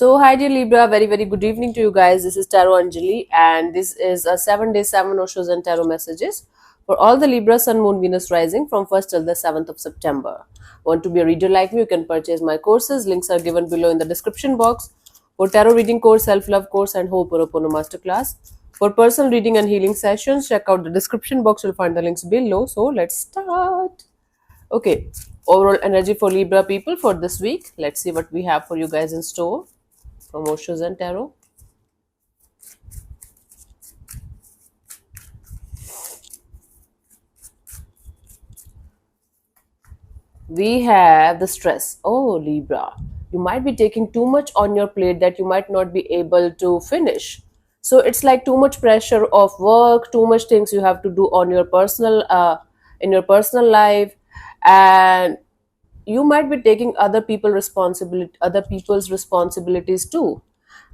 Hi dear Libra, very good evening to you guys. This is Tarot Anjali, and this is a 7 day 7 Oshos and Tarot messages for all the Libra Sun, Moon, Venus rising from 1st till the 7th of September. Want to be a reader like me? You can purchase my courses. Links are given below in the description box for tarot reading course, self love course, and Ho'oponopono masterclass. For personal reading and healing sessions, check out the description box. You'll find the links below. So let's start. Okay, overall energy for Libra people for this week. Let's see what we have for you guys in store from Oshos and Tarot. We have the stress. Oh, Libra. You might be taking too much on your plate that you might not be able to finish. So it's like too much pressure of work, too much things you have to do on your personal, in your personal life, and you might be taking other people's responsibilities too,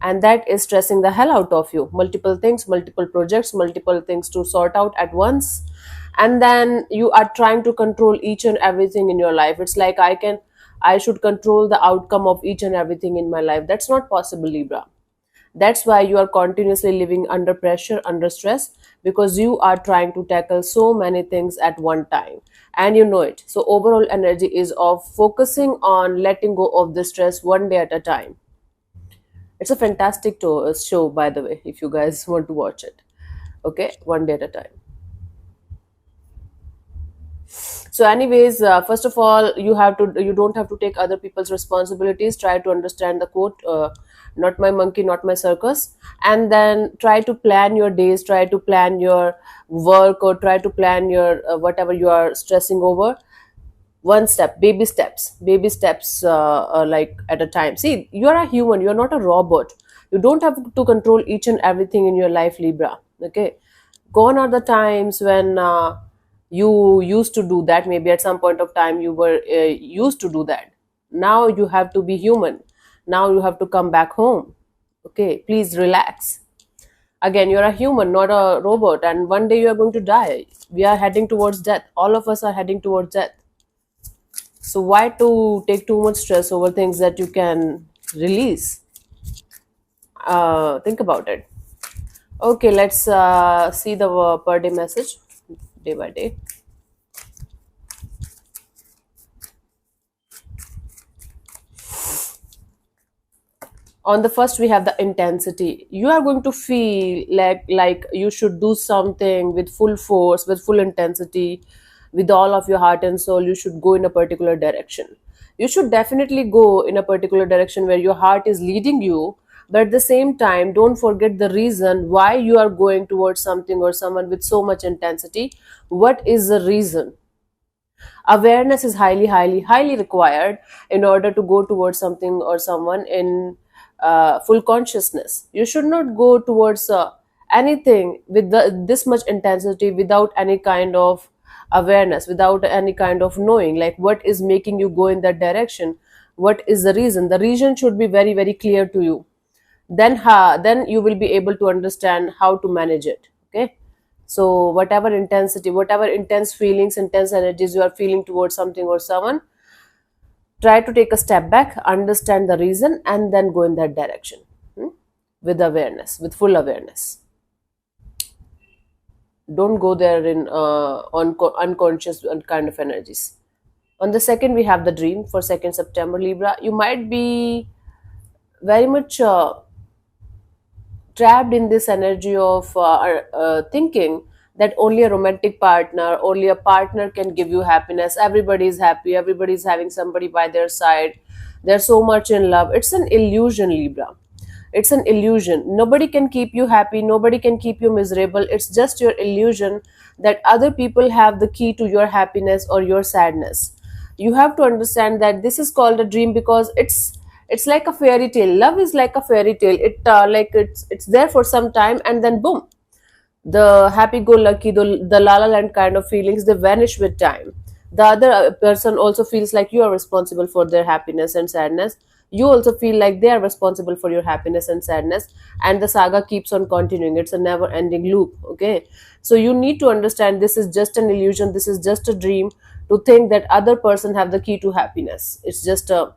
and that is stressing the hell out of you. Multiple things, multiple projects, multiple things to sort out at once, and then you are trying to control each and everything in your life. It's like I should control the outcome of each and everything in my life. That's not possible, Libra. That's why you are continuously living under pressure, under stress, because you are trying to tackle so many things at one time, and you know it. So, overall energy is of focusing on letting go of the stress one day at a time. It's a fantastic show, by the way, if you guys want to watch it. Okay, one day at a time. So anyways, first of all, you don't have to take other people's responsibilities. Try to understand the quote, not my monkey, not my circus. And then try to plan your days, try to plan your work, or try to plan your whatever you are stressing over. One step, baby steps, like at a time. See, you are a human, you are not a robot. You don't have to control each and everything in your life, Libra. Okay, gone are the times when you used to do that. Maybe at some point of time you were used to do that. Now you have to be human. Now you have to come back home. Okay, please relax. Again, you're a human, not a robot, and one day you are going to die. We are heading towards death. All of us are heading towards death. So why to take too much stress over things that you can release? Think about it. Okay, let's see the per day message, day by day. On the first, we have the intensity. You are going to feel like you should do something with full force, with full intensity, with all of your heart and soul. You should go in a particular direction. You should definitely go in a particular direction where your heart is leading you, but at the same time, don't forget the reason why you are going towards something or someone with so much intensity. What is the reason? Awareness is highly required in order to go towards something or someone in full consciousness. You should not go towards anything with this much intensity without any kind of awareness, without any kind of knowing, like what is making you go in that direction. What is the reason? The reason should be very clear to you. Then you will be able to understand how to manage it. Okay, so whatever intensity, whatever intense feelings, intense energies you are feeling towards something or someone, try to take a step back, understand the reason, and then go in that direction, with awareness, with full awareness. Don't go there in unconscious kind of energies. On the second, we have the dream for 2nd September, Libra. You might be very much trapped in this energy of thinking that only a romantic partner, only a partner can give you happiness. Everybody is happy, everybody is having somebody by their side, they're so much in love. It's an illusion, Libra. It's an illusion. Nobody can keep you happy, nobody can keep you miserable. It's just your illusion that other people have the key to your happiness or your sadness. You have to understand that this is called a dream because it's like a fairy tale. Love is like a fairy tale. It's there for some time, and then boom, the happy-go-lucky, the la la land kind of feelings, they vanish with time. The other person also feels like you are responsible for their happiness and sadness. You also feel like they are responsible for your happiness and sadness, and the saga keeps on continuing. It's a never-ending loop. Okay, so you need to understand this is just an illusion. This is just a dream to think that other person have the key to happiness. It's just a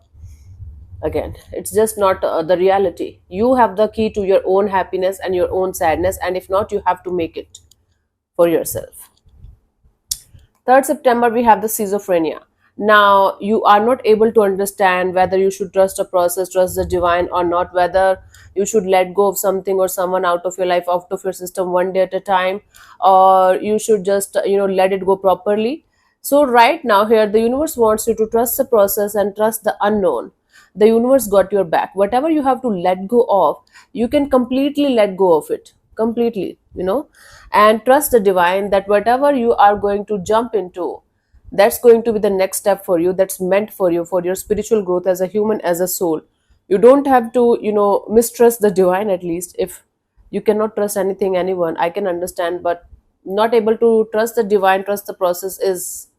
Again, it's just not the reality. You have the key to your own happiness and your own sadness, and if not, you have to make it for yourself. 3rd September, we have the schizophrenia. Now, you are not able to understand whether you should trust a process, trust the divine or not, whether you should let go of something or someone out of your life, out of your system, one day at a time, or you should just, let it go properly. So, right now, here, the universe wants you to trust the process and trust the unknown. The universe got your back. Whatever you have to let go of, you can completely let go of it. Completely, and trust the divine that whatever you are going to jump into, that's going to be the next step for you, that's meant for you, for your spiritual growth as a human, as a soul. You don't have to, mistrust the divine. At least if you cannot trust anything, anyone, I can understand, but not able to trust the divine, trust the process is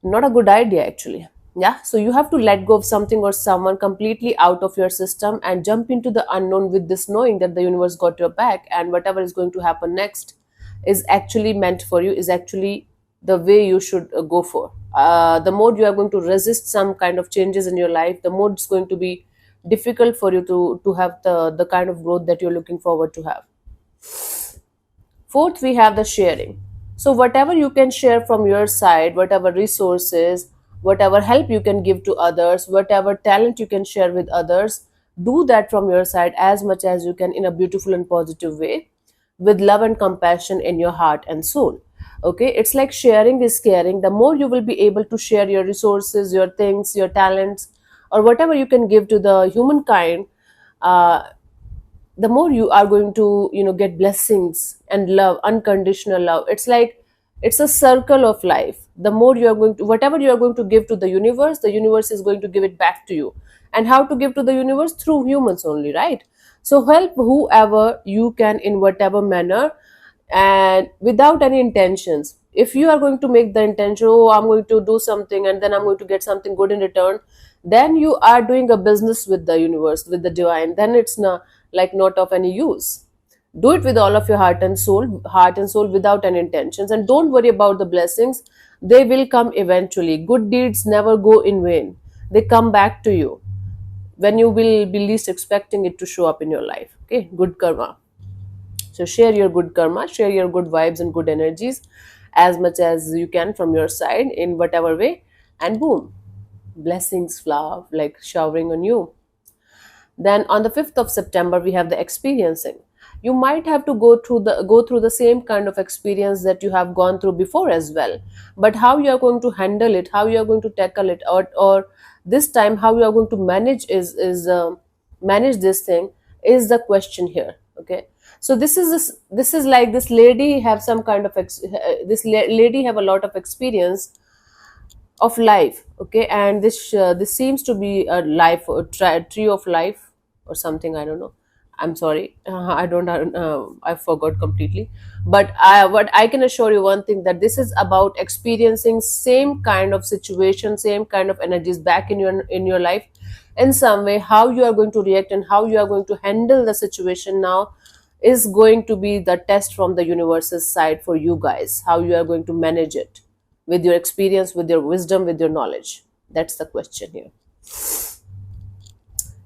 not a good idea actually. Yeah, so you have to let go of something or someone completely out of your system and jump into the unknown with this knowing that the universe got your back, and whatever is going to happen next is actually meant for you, is actually the way you should go for. The more you are going to resist some kind of changes in your life, the more it's going to be difficult for you to have the kind of growth that you're looking forward to have. Fourth, we have the sharing. So, whatever you can share from your side, whatever resources, whatever help you can give to others, whatever talent you can share with others, do that from your side as much as you can in a beautiful and positive way, with love and compassion in your heart and soul. Okay, it's like sharing is caring. The more you will be able to share your resources, your things, your talents, or whatever you can give to the humankind, uh, the more you are going to get blessings and love, unconditional love. It's like it's a circle of life. The more you are going to, whatever you are going to give to the universe is going to give it back to you. And how to give to the universe? Through humans only, right? So help whoever you can in whatever manner, and without any intentions. If you are going to make the intention, oh, I'm going to do something and then I'm going to get something good in return, then you are doing a business with the universe, with the divine. Then it's not like not of any use. Do it with all of your heart and soul, without any intentions, and don't worry about the blessings. They will come eventually. Good deeds never go in vain. They come back to you when you will be least expecting it to show up in your life. Okay, good karma. So share your good karma, share your good vibes and good energies as much as you can from your side in whatever way, and boom, blessings flower like showering on you. Then on the 5th of September, we have the experiencing. You might have to go through the same kind of experience that you have gone through before as well. But how you are going to handle it, how you are going to tackle it, or this time how you are going to manage this thing is the question here. Okay. So this is like this lady have some kind of lady have a lot of experience of life. Okay, and this seems to be a life, tree of life or something, I don't know. I'm sorry, I don't I forgot completely. But what I can assure you one thing, that this is about experiencing same kind of situation, same kind of energies back in your life in some way. How you are going to react and how you are going to handle the situation now is going to be the test from the universe's side for you guys, how you are going to manage it with your experience, with your wisdom, with your knowledge. That's the question here.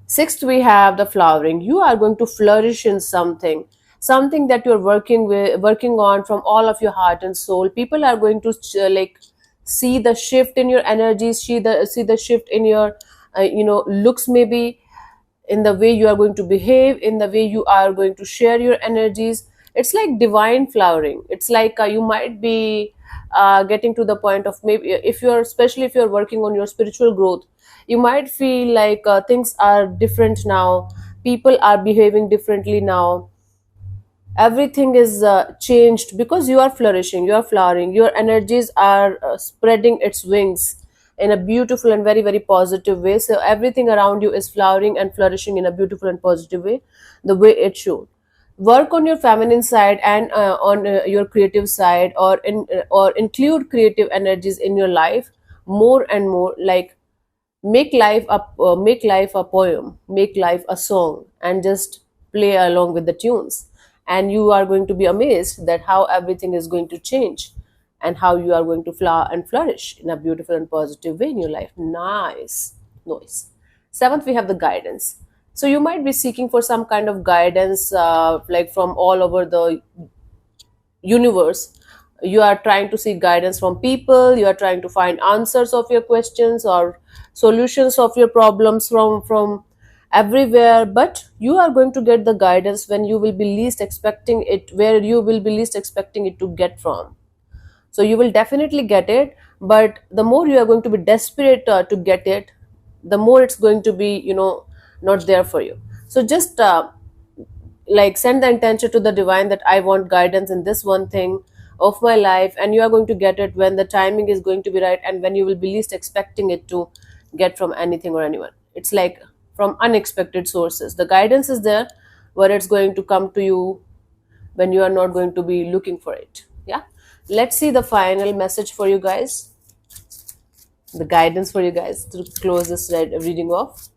Sixth, we have the flowering. You are going to flourish in something that you're working on from all of your heart and soul. People are going to like see the shift in your energies, see the shift in your looks, maybe in the way you are going to behave, in the way you are going to share your energies. It's like divine flowering. It's like you might be getting to the point of, maybe if you're, especially if you're working on your spiritual growth, you might feel like things are different now, people are behaving differently now, everything is changed because you are flourishing, you are flowering, your energies are spreading its wings in a beautiful and very very positive way. So everything around you is flowering and flourishing in a beautiful and positive way, the way it should. Work on your feminine side and on your creative side, or include creative energies in your life more and more. Like make life a poem, make life a song, and just play along with the tunes, and you are going to be amazed that how everything is going to change, and how you are going to flower and flourish in a beautiful and positive way in your life. Nice. Seventh, we have the guidance. So you might be seeking for some kind of guidance, like from all over the universe. You are trying to seek guidance from people, you are trying to find answers of your questions or solutions of your problems from everywhere, but you are going to get the guidance when you will be least expecting it, where you will be least expecting it to get from. So you will definitely get it, but the more you are going to be desperate to get it, the more it's going to be, not there for you. So just like send the intention to the divine that I want guidance in this one thing of my life, and you are going to get it when the timing is going to be right and when you will be least expecting it to get from anything or anyone. It's like from unexpected sources the guidance is there, where it's going to come to you when you are not going to be looking for it. Yeah, let's see the final message for you guys, the guidance for you guys to close this reading off.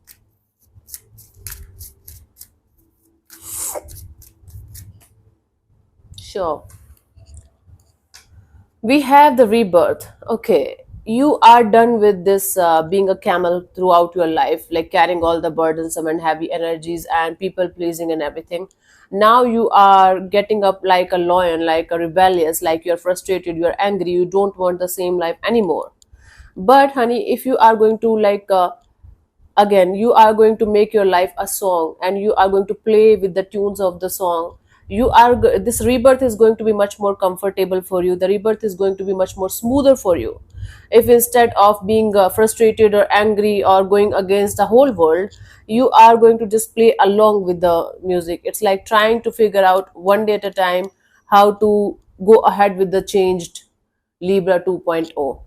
Sure. We have the rebirth. Okay, you are done with this being a camel throughout your life, like carrying all the burdensome and heavy energies and people pleasing and everything. Now you are getting up like a lion, like a rebellious, like you're frustrated, you're angry, you don't want the same life anymore. But honey, if you are going to again, you are going to make your life a song and you are going to play with the tunes of the song. This rebirth is going to be much more comfortable for you, the rebirth is going to be much more smoother for you. If instead of being frustrated or angry or going against the whole world, you are going to just play along with the music. It's like trying to figure out one day at a time how to go ahead with the changed Libra 2.0.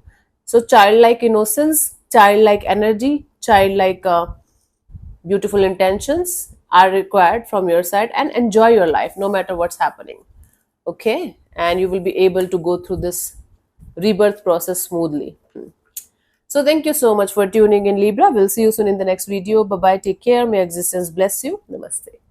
So, childlike innocence, childlike energy, childlike beautiful intentions are required from your side, and enjoy your life no matter what's happening. Okay? And you will be able to go through this rebirth process smoothly. So, thank you so much for tuning in, Libra. We'll see you soon in the next video. Bye bye. Take care. May existence bless you. Namaste.